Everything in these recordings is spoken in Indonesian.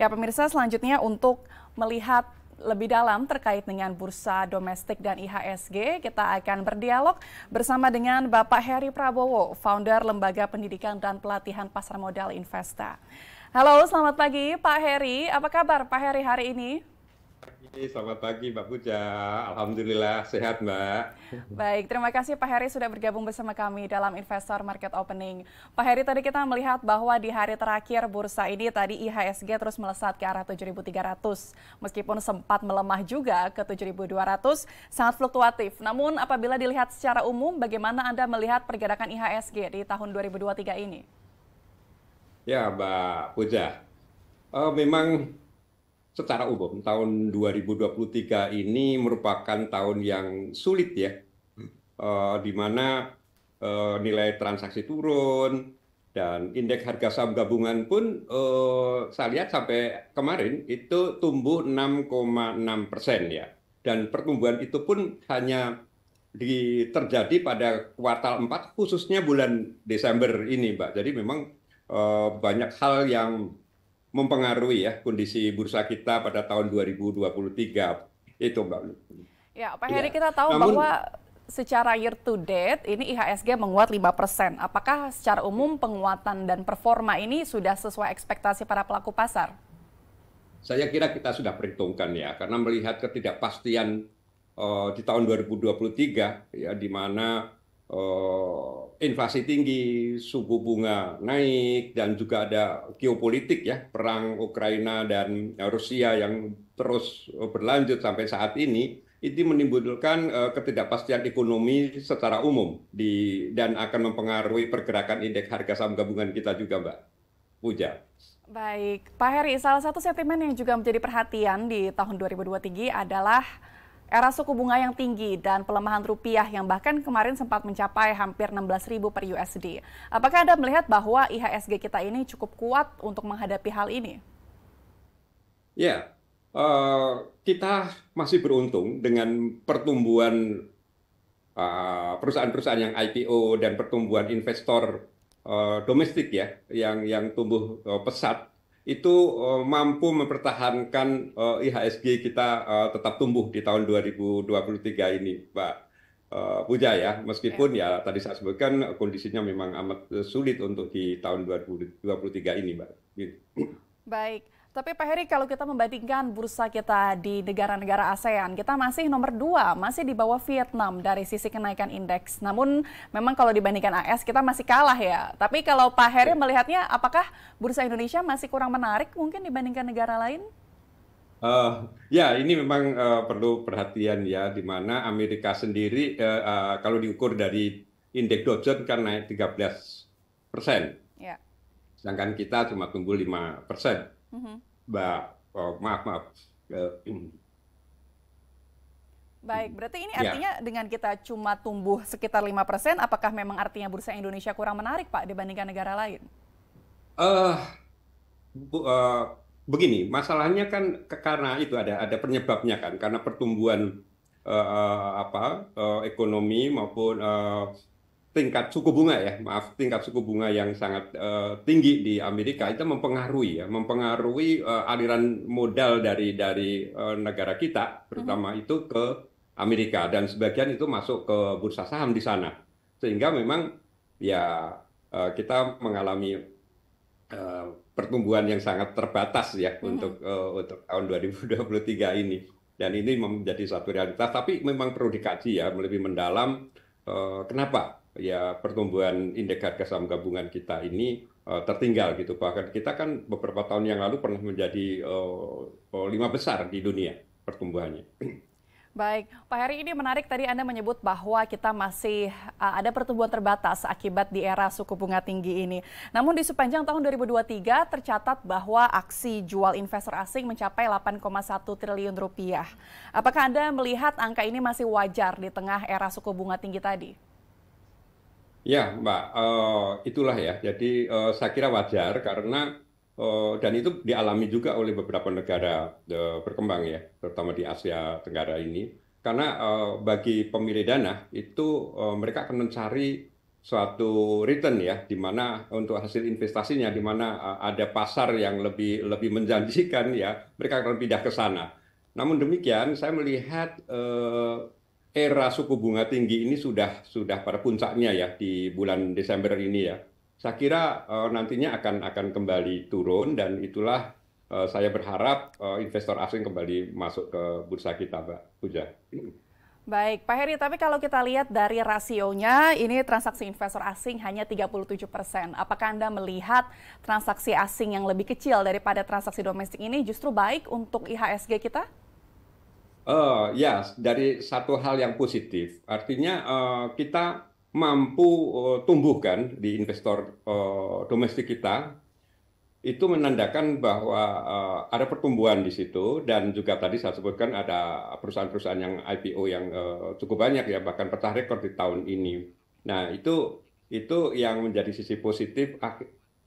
Ya, pemirsa, selanjutnya untuk melihat lebih dalam terkait dengan bursa domestik dan IHSG, kita akan berdialog bersama dengan Bapak Heri Prabowo, founder Lembaga Pendidikan dan Pelatihan Pasar Modal Investa. Halo, selamat pagi Pak Heri. Apa kabar Pak Heri hari ini? Selamat pagi Mbak Puja, Alhamdulillah sehat Mbak. Baik, terima kasih Pak Heri sudah bergabung bersama kami dalam Investor Market Opening. Pak Heri, tadi kita melihat bahwa di hari terakhir bursa ini tadi IHSG terus melesat ke arah 7.300. Meskipun sempat melemah juga ke 7.200, sangat fluktuatif. Namun apabila dilihat secara umum, bagaimana Anda melihat pergerakan IHSG di tahun 2023 ini? Ya Mbak Puja, memang secara umum tahun 2023 ini merupakan tahun yang sulit ya, di mana nilai transaksi turun dan indeks harga saham gabungan pun saya lihat sampai kemarin itu tumbuh 6,6% ya. Dan pertumbuhan itu pun hanya terjadi pada kuartal 4 khususnya bulan Desember ini Mbak. Jadi memang banyak hal yang mempengaruhi ya kondisi bursa kita pada tahun 2023 itu Mbak. Ya, Pak Heri, Ya. kita tahu Namun bahwa secara year to date ini IHSG menguat 5%. Apakah secara umum penguatan dan performa ini sudah sesuai ekspektasi para pelaku pasar? saya kira kita sudah perhitungkan ya karena melihat ketidakpastian di tahun 2023 ya di mana inflasi tinggi, suku bunga naik dan juga ada geopolitik ya perang Ukraina dan Rusia yang terus berlanjut sampai saat ini itu menimbulkan ketidakpastian ekonomi secara umum dan akan mempengaruhi pergerakan indeks harga saham gabungan kita juga Mbak Puja. Baik, Pak Heri, salah satu sentimen yang juga menjadi perhatian di tahun 2023 adalah era suku bunga yang tinggi dan pelemahan rupiah yang bahkan kemarin sempat mencapai hampir 16.000 per USD. Apakah Anda melihat bahwa IHSG kita ini cukup kuat untuk menghadapi hal ini? Ya, kita masih beruntung dengan pertumbuhan perusahaan-perusahaan yang IPO dan pertumbuhan investor domestik ya, yang tumbuh pesat itu mampu mempertahankan IHSG kita tetap tumbuh di tahun 2023 ini, Pak Puja ya. Ya. Meskipun ya tadi saya sebutkan kondisinya memang amat sulit untuk di tahun 2023 ini, Mbak. Gitu. Baik, tapi Pak Heri, kalau kita membandingkan bursa kita di negara-negara ASEAN, kita masih nomor 2, masih di bawah Vietnam dari sisi kenaikan indeks. Namun memang kalau dibandingkan AS kita masih kalah ya. Tapi kalau Pak Heri melihatnya, apakah bursa Indonesia masih kurang menarik mungkin dibandingkan negara lain? Ya, ini memang perlu perhatian ya, di mana Amerika sendiri kalau diukur dari indeks Dow Jones kan naik 13%, Ya. sedangkan kita cuma tumbuh 5%. Mhm. Mbak, maaf, maaf. Eh, Baik, berarti ini ya, artinya dengan kita cuma tumbuh sekitar 5%, apakah memang artinya bursa Indonesia kurang menarik, Pak, dibandingkan negara lain? eh Bu- eh, begini, masalahnya kan karena itu ada penyebabnya kan, karena pertumbuhan ekonomi maupun tingkat suku bunga ya, maaf, tingkat suku bunga yang sangat tinggi di Amerika Ya. itu mempengaruhi aliran modal dari negara kita, Mhm. terutama itu ke Amerika dan sebagian itu masuk ke bursa saham di sana, sehingga memang ya kita mengalami eh, pertumbuhan yang sangat terbatas ya Mhm. untuk tahun 2023 ini. Dan ini menjadi satu realitas, tapi memang perlu dikaji ya lebih mendalam kenapa ya pertumbuhan indeks harga saham gabungan kita ini tertinggal gitu. Bahkan kita kan beberapa tahun yang lalu pernah menjadi lima besar di dunia pertumbuhannya. Baik, Pak Heri, ini menarik tadi Anda menyebut bahwa kita masih ada pertumbuhan terbatas akibat di era suku bunga tinggi ini. Namun di sepanjang tahun 2023 tercatat bahwa aksi jual investor asing mencapai 8,1 triliun rupiah. Apakah Anda melihat angka ini masih wajar di tengah era suku bunga tinggi tadi? Ya, Mbak, itulah ya. Jadi saya kira wajar karena dan itu dialami juga oleh beberapa negara berkembang ya, terutama di Asia Tenggara ini. Karena bagi pemilik dana itu mereka akan mencari suatu return ya, di mana untuk hasil investasinya, di mana ada pasar yang lebih lebih menjanjikan ya, mereka akan pindah ke sana. Namun demikian, saya melihat era suku bunga tinggi ini sudah pada puncaknya ya di bulan Desember ini ya. Saya kira nantinya akan kembali turun dan itulah saya berharap investor asing kembali masuk ke bursa kita, Mbak Puja. Baik, Pak Heri, tapi kalau kita lihat dari rasionya, ini transaksi investor asing hanya 37%. Apakah Anda melihat transaksi asing yang lebih kecil daripada transaksi domestik ini justru baik untuk IHSG kita? Ya, dari satu hal yang positif, artinya kita mampu tumbuhkan di investor domestik kita, itu menandakan bahwa ada pertumbuhan di situ dan juga tadi saya sebutkan ada perusahaan-perusahaan yang IPO yang cukup banyak ya, bahkan pecah rekor di tahun ini. Nah, itu yang menjadi sisi positif.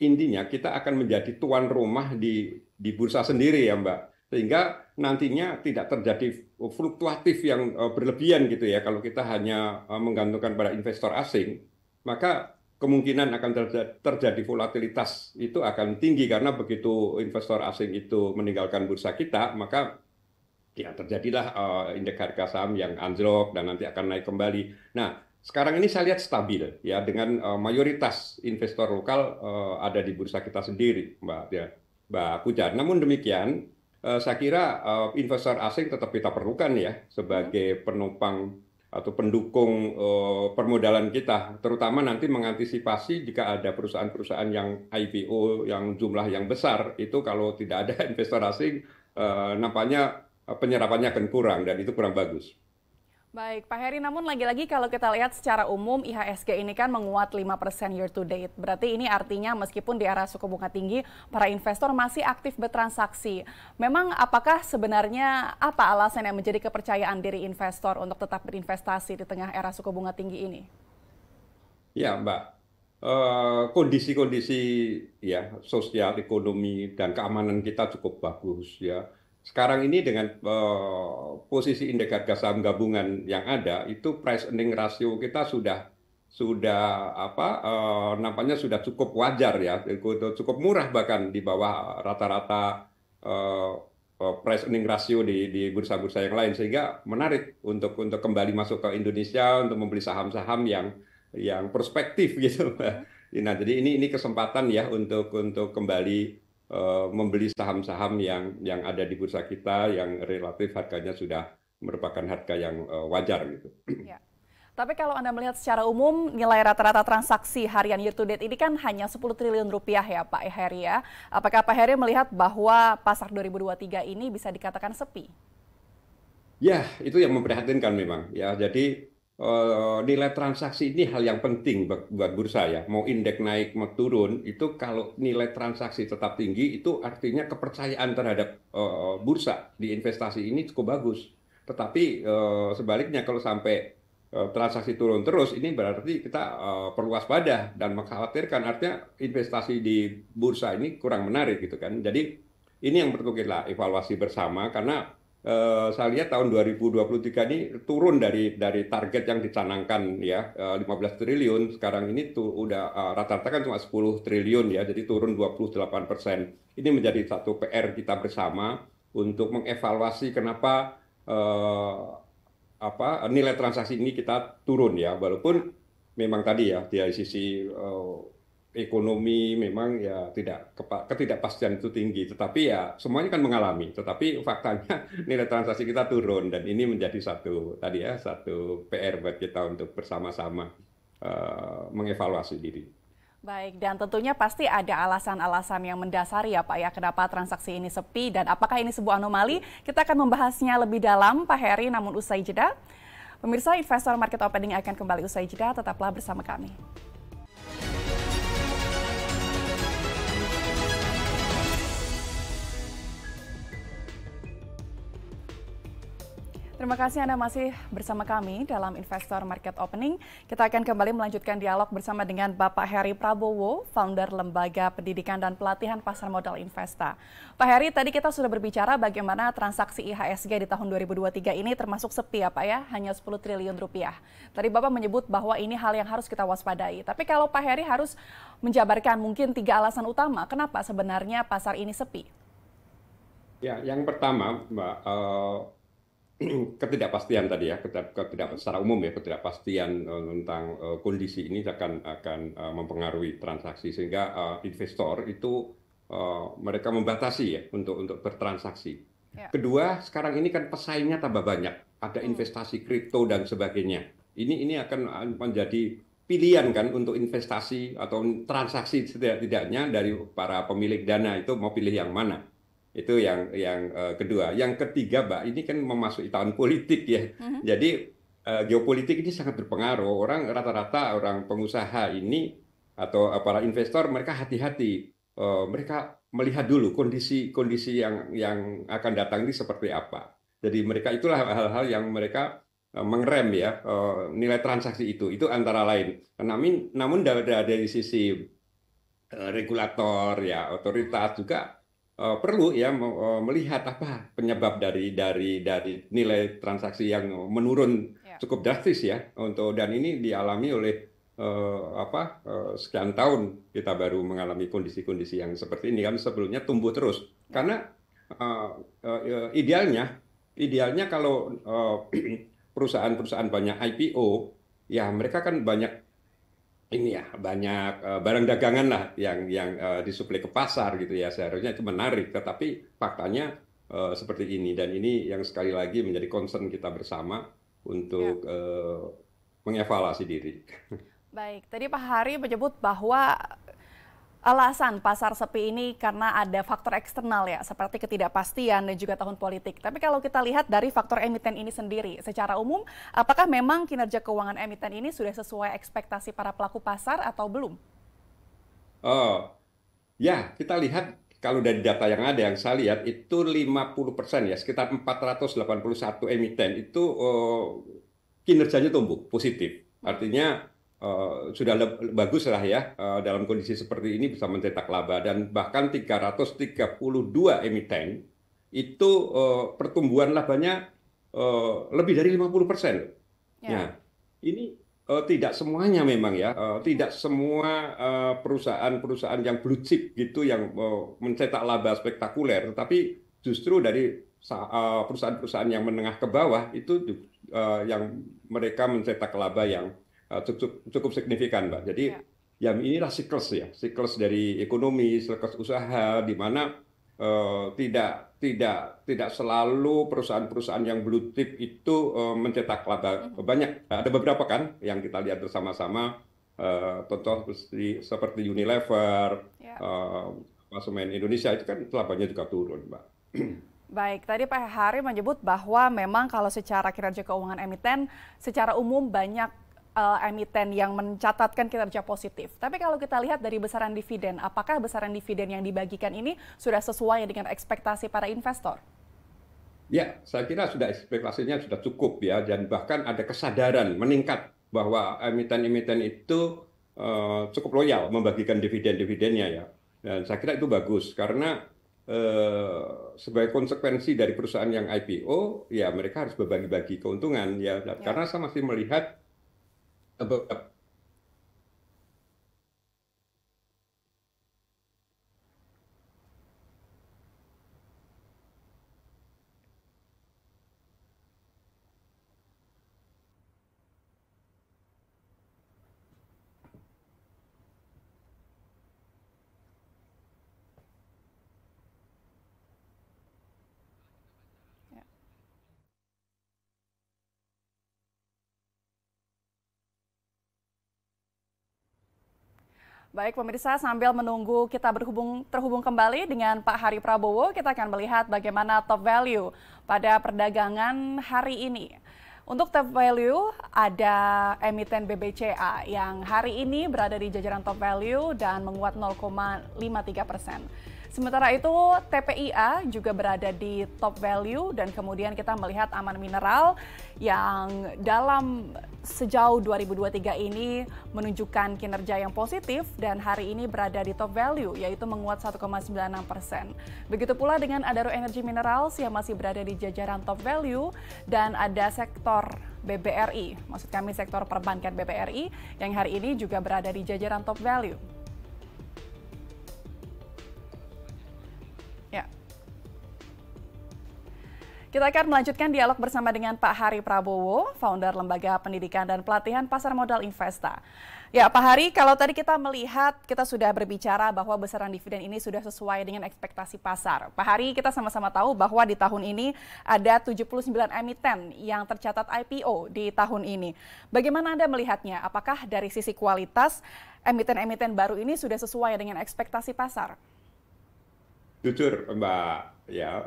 Intinya kita akan menjadi tuan rumah di bursa sendiri ya, Mbak. Sehingga nantinya tidak terjadi fluktuatif yang berlebihan gitu ya. Kalau kita hanya menggantungkan pada investor asing, maka kemungkinan akan terjadi volatilitas itu akan tinggi karena begitu investor asing itu meninggalkan bursa kita, maka ya terjadilah indeks harga saham yang anjlok dan nanti akan naik kembali. Nah, sekarang ini saya lihat stabil ya dengan mayoritas investor lokal ada di bursa kita sendiri, Mbak Puja. Namun demikian, saya kira investor asing tetap kita perlukan ya sebagai penopang atau pendukung permodalan kita, terutama nanti mengantisipasi jika ada perusahaan-perusahaan yang IPO yang jumlah yang besar, itu kalau tidak ada investor asing, nampaknya penyerapannya akan kurang dan itu kurang bagus. Baik, Pak Heri, namun lagi-lagi kalau kita lihat secara umum IHSG ini kan menguat 5% year to date. Berarti ini artinya meskipun di era suku bunga tinggi, para investor masih aktif bertransaksi. Memang apakah sebenarnya apa alasan yang menjadi kepercayaan diri investor untuk tetap berinvestasi di tengah era suku bunga tinggi ini? Ya, Mbak. Kondisi-kondisi ya sosial, ekonomi, dan keamanan kita cukup bagus ya. Sekarang ini dengan posisi indeks harga saham gabungan yang ada, itu price earning ratio kita sudah nampaknya sudah cukup wajar ya, cukup murah bahkan di bawah rata-rata price earning ratio di bursa-bursa yang lain, sehingga menarik untuk kembali masuk ke Indonesia untuk membeli saham-saham yang prospektif gitu. Nah, jadi ini kesempatan ya untuk kembali membeli saham-saham yang ada di bursa kita yang relatif harganya sudah merupakan harga yang wajar gitu. Ya. Tapi kalau Anda melihat secara umum nilai rata-rata transaksi harian year to date ini kan hanya 10 triliun rupiah ya Pak Heri ya. Apakah Pak Heri melihat bahwa pasar 2023 ini bisa dikatakan sepi? Ya, itu yang memprihatinkan memang ya. Jadi nilai transaksi ini hal yang penting buat bursa ya. Mau indeks naik mau turun, itu kalau nilai transaksi tetap tinggi, itu artinya kepercayaan terhadap bursa di investasi ini cukup bagus. Tetapi sebaliknya kalau sampai transaksi turun terus, ini berarti kita perlu waspada dan mengkhawatirkan. Artinya investasi di bursa ini kurang menarik gitu kan. Jadi ini yang perlu kita evaluasi bersama karena saya lihat tahun 2023 ini turun dari target yang dicanangkan ya 15 triliun, sekarang ini tuh udah rata-rata kan cuma 10 triliun ya, jadi turun 28%. Ini menjadi satu PR kita bersama untuk mengevaluasi kenapa nilai transaksi ini kita turun ya, walaupun memang tadi ya dari sisi ekonomi memang ya ketidakpastian itu tinggi, tetapi ya semuanya kan mengalami, tetapi faktanya nilai transaksi kita turun dan ini menjadi satu PR buat kita untuk bersama-sama mengevaluasi diri. Baik, dan tentunya pasti ada alasan-alasan yang mendasari ya Pak ya, kenapa transaksi ini sepi dan apakah ini sebuah anomali? Kita akan membahasnya lebih dalam Pak Heri, namun usai jeda. Pemirsa, Investor Market Opening akan kembali usai jeda, tetaplah bersama kami. Terima kasih Anda masih bersama kami dalam Investor Market Opening. Kita akan kembali melanjutkan dialog bersama dengan Bapak Heri Prabowo, founder Lembaga Pendidikan dan Pelatihan Pasar Modal Investa. Pak Heri, tadi kita sudah berbicara bagaimana transaksi IHSG di tahun 2023 ini termasuk sepi ya Pak ya, hanya 10 triliun rupiah. Tadi Bapak menyebut bahwa ini hal yang harus kita waspadai. Tapi kalau Pak Heri harus menjabarkan mungkin 3 alasan utama, kenapa sebenarnya pasar ini sepi? Ya, yang pertama, Mbak, ketidakpastian tadi ya, secara umum ya, ketidakpastian tentang kondisi ini akan mempengaruhi transaksi sehingga investor itu mereka membatasi ya untuk bertransaksi. Ya. Kedua, sekarang ini kan pesaingnya tambah banyak, ada investasi kripto dan sebagainya. Ini akan menjadi pilihan kan untuk investasi atau transaksi setidaknya dari para pemilik dana itu mau pilih yang mana. Itu yang kedua. Yang ketiga, Mbak, ini kan memasuki tahun politik ya. Jadi geopolitik ini sangat berpengaruh. Rata-rata orang pengusaha ini atau para investor mereka hati-hati. Mereka melihat dulu kondisi yang akan datang ini seperti apa. Jadi mereka itulah hal-hal yang mereka mengerem ya nilai transaksi itu. Itu antara lain. Namun dari sisi regulator ya otoritas juga perlu ya melihat apa penyebab dari nilai transaksi yang menurun cukup drastis ya dan ini dialami oleh sekian tahun kita baru mengalami kondisi-kondisi yang seperti ini kan sebelumnya tumbuh terus karena idealnya kalau perusahaan-perusahaan banyak IPO ya mereka kan banyak barang dagangan lah yang disuplai ke pasar gitu ya seharusnya itu menarik tetapi faktanya seperti ini dan ini yang sekali lagi menjadi concern kita bersama untuk mengevaluasi diri. Baik, tadi Pak Hari menyebut bahwa alasan pasar sepi ini karena ada faktor eksternal ya, seperti ketidakpastian dan juga tahun politik. Tapi kalau kita lihat dari faktor emiten ini sendiri, secara umum, apakah memang kinerja keuangan emiten ini sudah sesuai ekspektasi para pelaku pasar atau belum? Ya, kita lihat kalau dari data yang ada yang saya lihat itu 50% ya, sekitar 481 emiten itu kinerjanya tumbuh positif. Artinya sudah bagus lah ya dalam kondisi seperti ini bisa mencetak laba dan bahkan 332 emiten itu pertumbuhan labanya lebih dari 50%. Nah, ini tidak semuanya memang ya, tidak semua perusahaan-perusahaan yang blue chip gitu yang mencetak laba spektakuler, tetapi justru dari perusahaan-perusahaan yang menengah ke bawah itu yang mereka mencetak laba yang cukup signifikan, Mbak. Jadi ya inilah siklus dari ekonomi, siklus usaha, di mana tidak selalu perusahaan-perusahaan yang blue chip itu mencetak laba banyak. Ada beberapa kan yang kita lihat bersama-sama, contoh seperti Unilever, Semen Indonesia itu kan labanya juga turun, Mbak. Baik, tadi Pak Hari menyebut bahwa memang kalau secara kinerja keuangan emiten, secara umum banyak emiten yang mencatatkan kinerja positif. Tapi kalau kita lihat dari besaran dividen, apakah besaran dividen yang dibagikan ini sudah sesuai dengan ekspektasi para investor? Ya, saya kira ekspektasinya sudah cukup ya, dan bahkan ada kesadaran meningkat bahwa emiten-emiten itu cukup loyal membagikan dividen-dividennya ya. Dan saya kira itu bagus karena sebagai konsekuensi dari perusahaan yang IPO, ya mereka harus berbagi-bagi keuntungan ya. Karena saya masih melihat Baik pemirsa, sambil menunggu kita terhubung kembali dengan Pak Heri Prabowo, kita akan melihat bagaimana top value pada perdagangan hari ini. Untuk top value ada emiten BBCA yang hari ini berada di jajaran top value dan menguat 0,53%. Sementara itu TPIA juga berada di top value dan kemudian kita melihat Aman Mineral yang dalam sejauh 2023 ini menunjukkan kinerja yang positif dan hari ini berada di top value yaitu menguat 1,96%. Begitu pula dengan Adaro Energy Minerals yang masih berada di jajaran top value dan ada sektor BBRI, maksud kami sektor perbankan BBRI yang hari ini juga berada di jajaran top value. Ya. Kita akan melanjutkan dialog bersama dengan Pak Hari Prabowo, founder Lembaga Pendidikan dan Pelatihan Pasar Modal Investa. Ya, Pak Hari, kalau tadi kita melihat, kita sudah berbicara bahwa besaran dividen ini sudah sesuai dengan ekspektasi pasar. Pak Hari, kita sama-sama tahu bahwa di tahun ini ada 79 emiten yang tercatat IPO di tahun ini. Bagaimana Anda melihatnya? Apakah dari sisi kualitas emiten-emiten baru ini sudah sesuai dengan ekspektasi pasar? Jujur, Mbak, ya,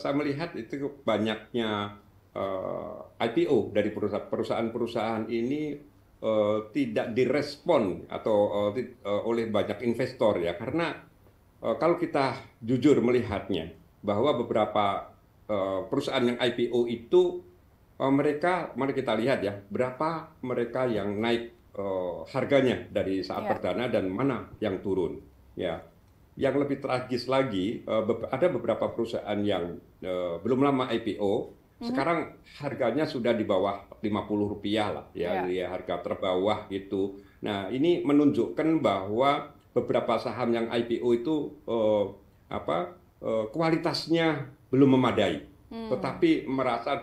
saya melihat itu banyaknya IPO dari perusahaan-perusahaan ini tidak direspon atau oleh banyak investor ya, karena kalau kita jujur melihatnya bahwa beberapa perusahaan yang IPO itu mari kita lihat ya, berapa mereka yang naik harganya dari saat perdana dan mana yang turun ya. Yang lebih tragis lagi, ada beberapa perusahaan yang belum lama IPO, sekarang harganya sudah di bawah Rp50 lah, ya, harga terbawah gitu. Nah, ini menunjukkan bahwa beberapa saham yang IPO itu kualitasnya belum memadai. Tetapi merasa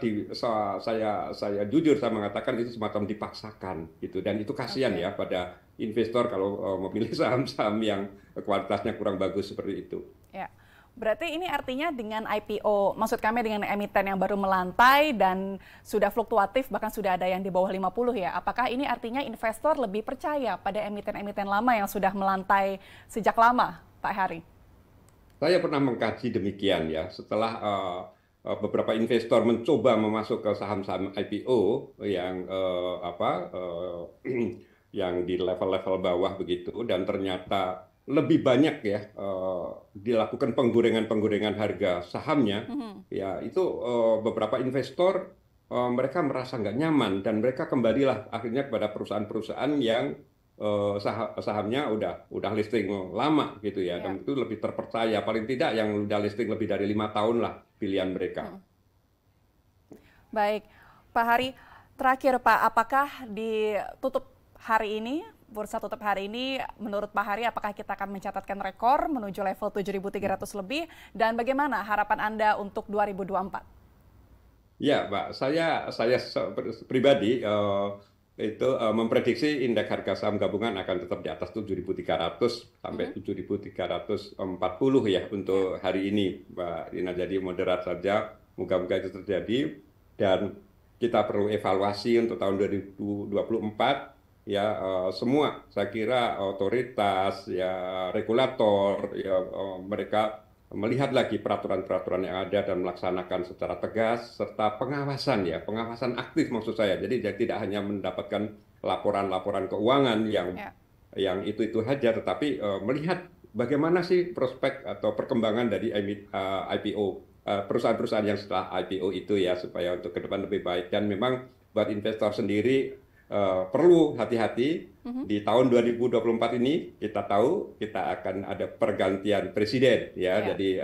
saya jujur saya mengatakan itu semacam dipaksakan gitu, dan itu kasihan ya pada investor kalau memilih saham-saham yang kualitasnya kurang bagus seperti itu. Ya, berarti ini artinya dengan IPO, maksud kami dengan emiten yang baru melantai dan sudah fluktuatif, bahkan sudah ada yang di bawah 50 ya. Apakah ini artinya investor lebih percaya pada emiten-emiten lama yang sudah melantai sejak lama, Pak Hari? Saya pernah mengkaji demikian ya, setelah beberapa investor mencoba memasuk ke saham-saham IPO yang di level-level bawah begitu, dan ternyata lebih banyak ya dilakukan penggorengan harga sahamnya. Ya itu beberapa investor mereka merasa nggak nyaman dan mereka kembalilah akhirnya kepada perusahaan-perusahaan yang sahamnya udah listing lama gitu ya, dan itu lebih terpercaya, paling tidak yang udah listing lebih dari 5 tahun lah pilihan mereka. Baik, Pak Hari, terakhir Pak, apakah ditutup hari ini, bursa tutup hari ini, menurut Pak Hari, apakah kita akan mencatatkan rekor menuju level 7.300 lebih, dan bagaimana harapan Anda untuk 2024? Ya, Pak, saya pribadi itu memprediksi indeks harga saham gabungan akan tetap di atas 7.300 sampai 7.340 ya untuk hari ini, Mbak Rina. Jadi moderat saja, moga-moga itu terjadi, dan kita perlu evaluasi untuk tahun 2024. Ya, semua saya kira otoritas, ya regulator, ya mereka melihat lagi peraturan-peraturan yang ada dan melaksanakan secara tegas, serta pengawasan ya, pengawasan aktif maksud saya. Jadi tidak hanya mendapatkan laporan-laporan keuangan yang itu saja, tetapi melihat bagaimana sih prospek atau perkembangan dari IPO, perusahaan-perusahaan yang setelah IPO itu ya, supaya untuk ke depan lebih baik. Dan memang buat investor sendiri perlu hati-hati di tahun 2024 ini. Kita tahu kita akan ada pergantian presiden ya. Jadi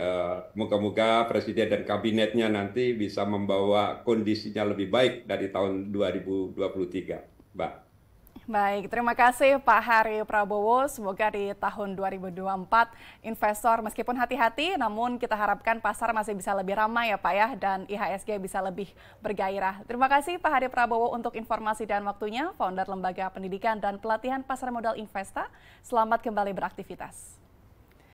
moga-moga presiden dan kabinetnya nanti bisa membawa kondisinya lebih baik dari tahun 2023, Mbak. Baik, terima kasih Pak Hari Prabowo. Semoga di tahun 2024 investor meskipun hati-hati, namun kita harapkan pasar masih bisa lebih ramai ya Pak ya, dan IHSG bisa lebih bergairah. Terima kasih Pak Hari Prabowo untuk informasi dan waktunya, founder Lembaga Pendidikan dan Pelatihan Pasar Modal Investa. Selamat kembali beraktivitas.